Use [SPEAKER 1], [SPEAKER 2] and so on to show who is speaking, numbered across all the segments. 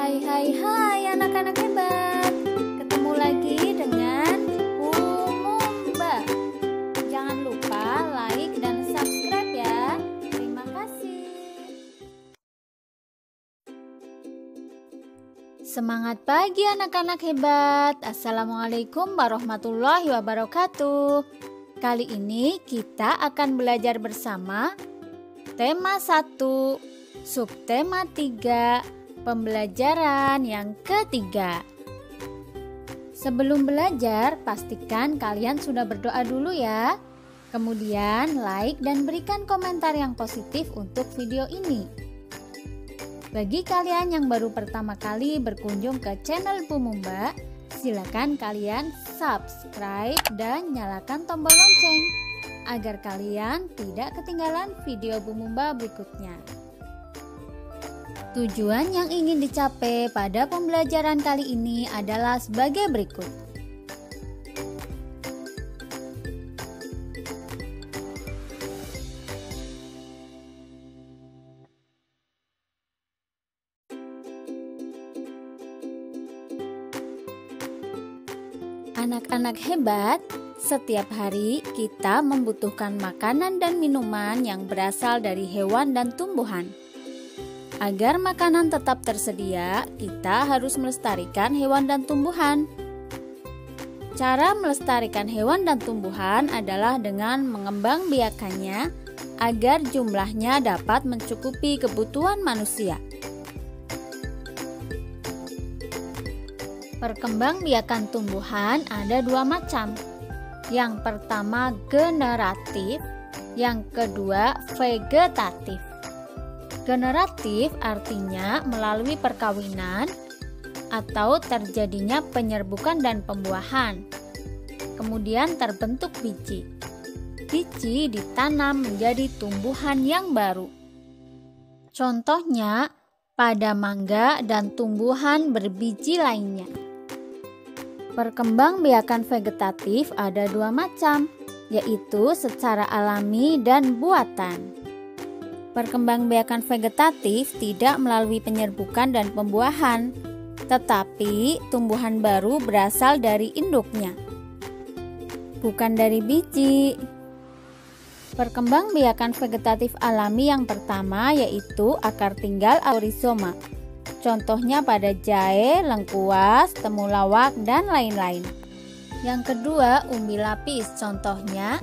[SPEAKER 1] Hai hai hai anak-anak hebat. Ketemu lagi dengan Mumba. Jangan lupa like dan subscribe ya. Terima kasih. Semangat pagi anak-anak hebat. Assalamualaikum warahmatullahi wabarakatuh. Kali ini kita akan belajar bersama tema 1, subtema 3, pembelajaran yang ketiga. Sebelum belajar, pastikan kalian sudah berdoa dulu ya. Kemudian like dan berikan komentar yang positif untuk video ini. Bagi kalian yang baru pertama kali berkunjung ke channel Bu Mumba, silakan kalian subscribe dan nyalakan tombol lonceng agar kalian tidak ketinggalan video Bu Mumba berikutnya. Tujuan yang ingin dicapai pada pembelajaran kali ini adalah sebagai berikut. Anak-anak hebat, setiap hari kita membutuhkan makanan dan minuman yang berasal dari hewan dan tumbuhan. Agar makanan tetap tersedia, kita harus melestarikan hewan dan tumbuhan. Cara melestarikan hewan dan tumbuhan adalah dengan mengembangbiakannya agar jumlahnya dapat mencukupi kebutuhan manusia. Perkembangbiakan tumbuhan ada dua macam. Yang pertama generatif, yang kedua vegetatif. Generatif artinya melalui perkawinan atau terjadinya penyerbukan dan pembuahan. Kemudian terbentuk biji. Biji ditanam menjadi tumbuhan yang baru. Contohnya pada mangga dan tumbuhan berbiji lainnya. Perkembangbiakan vegetatif ada dua macam, yaitu secara alami dan buatan. Perkembangbiakan vegetatif tidak melalui penyerbukan dan pembuahan, tetapi tumbuhan baru berasal dari induknya, bukan dari biji. Perkembangbiakan vegetatif alami yang pertama yaitu akar tinggal atau rizoma. Contohnya pada jahe, lengkuas, temulawak, dan lain-lain. Yang kedua, umbi lapis. Contohnya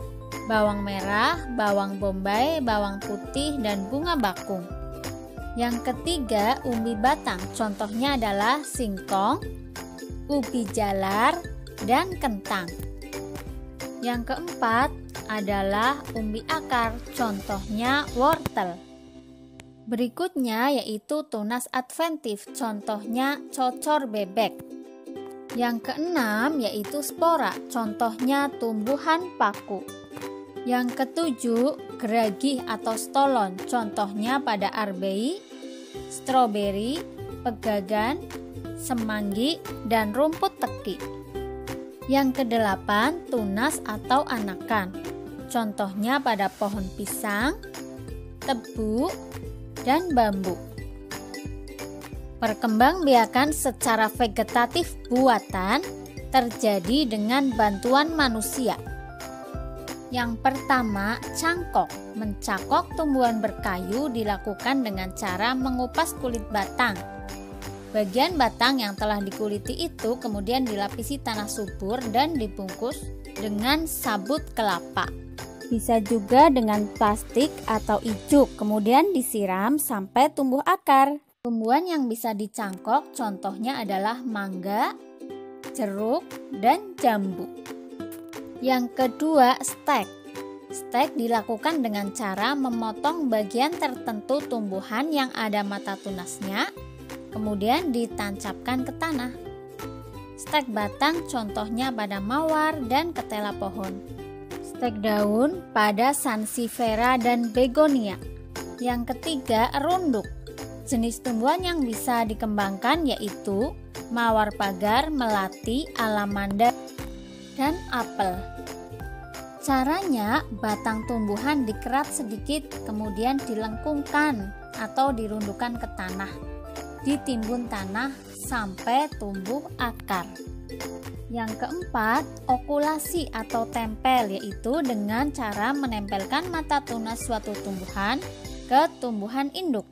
[SPEAKER 1] bawang merah, bawang bombay, bawang putih, dan bunga bakung. Yang ketiga, umbi batang. Contohnya adalah singkong, ubi jalar, dan kentang. Yang keempat adalah umbi akar. Contohnya wortel. Berikutnya yaitu tunas adventif, contohnya cocor bebek. Yang keenam yaitu spora, contohnya tumbuhan paku. Yang ketujuh geragih atau stolon, contohnya pada arbei, stroberi, pegagan, semanggi, dan rumput teki. Yang kedelapan tunas atau anakan, contohnya pada pohon pisang, tebu, dan bambu. Perkembangbiakan secara vegetatif buatan terjadi dengan bantuan manusia. Yang pertama, cangkok. Mencangkok tumbuhan berkayu dilakukan dengan cara mengupas kulit batang. Bagian batang yang telah dikuliti itu kemudian dilapisi tanah subur dan dibungkus dengan sabut kelapa. Bisa juga dengan plastik atau ijuk, kemudian disiram sampai tumbuh akar. Tumbuhan yang bisa dicangkok contohnya adalah mangga, jeruk, dan jambu. Yang kedua, stek. Stek dilakukan dengan cara memotong bagian tertentu tumbuhan yang ada mata tunasnya, kemudian ditancapkan ke tanah. Stek batang contohnya pada mawar dan ketela pohon. Stek daun pada sansevieria dan begonia. Yang ketiga, runduk. Jenis tumbuhan yang bisa dikembangkan yaitu mawar pagar, melati, alamanda, dan apel. Caranya, batang tumbuhan dikerat sedikit kemudian dilengkungkan atau dirundukkan ke tanah. ditimbun tanah sampai tumbuh akar. Yang keempat, okulasi atau tempel, yaitu dengan cara menempelkan mata tunas suatu tumbuhan ke tumbuhan induk.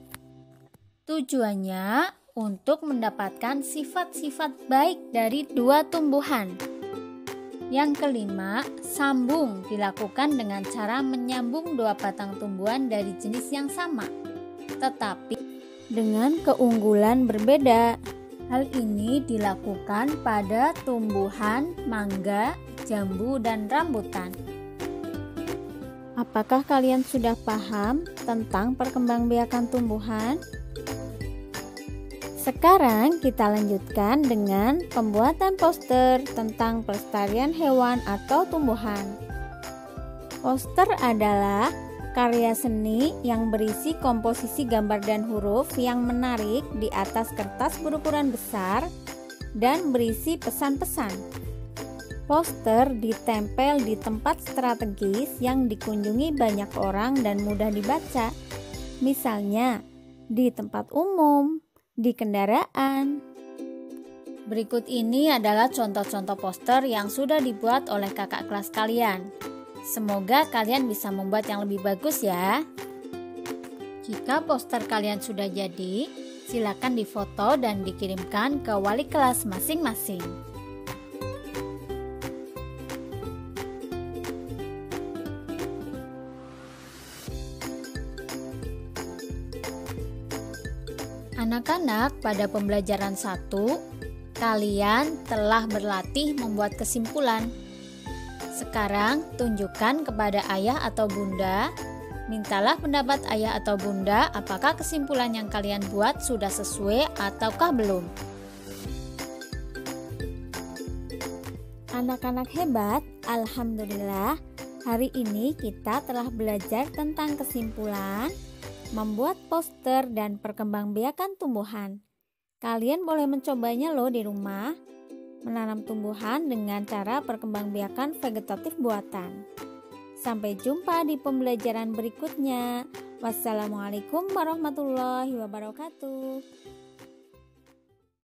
[SPEAKER 1] Tujuannya untuk mendapatkan sifat-sifat baik dari dua tumbuhan. Yang kelima, sambung dilakukan dengan cara menyambung dua batang tumbuhan dari jenis yang sama, tetapi dengan keunggulan berbeda. Hal ini dilakukan pada tumbuhan mangga, jambu, dan rambutan. Apakah kalian sudah paham tentang perkembangbiakan tumbuhan? Sekarang kita lanjutkan dengan pembuatan poster tentang pelestarian hewan atau tumbuhan. Poster adalah karya seni yang berisi komposisi gambar dan huruf yang menarik di atas kertas berukuran besar dan berisi pesan-pesan. Poster ditempel di tempat strategis yang dikunjungi banyak orang dan mudah dibaca, misalnya di tempat umum, di kendaraan. Berikut ini adalah contoh-contoh poster yang sudah dibuat oleh kakak kelas kalian. Semoga kalian bisa membuat yang lebih bagus ya. Jika poster kalian sudah jadi, silakan difoto dan dikirimkan ke wali kelas masing-masing. Anak-anak, pada pembelajaran 1, kalian telah berlatih membuat kesimpulan. Sekarang tunjukkan kepada ayah atau bunda, mintalah pendapat ayah atau bunda apakah kesimpulan yang kalian buat sudah sesuai ataukah belum. Anak-anak hebat, alhamdulillah, hari ini kita telah belajar tentang kesimpulan, membuat poster, dan perkembangbiakan tumbuhan. Kalian boleh mencobanya loh di rumah. Menanam tumbuhan dengan cara perkembangbiakan vegetatif buatan. Sampai jumpa di pembelajaran berikutnya. Wassalamualaikum warahmatullahi wabarakatuh.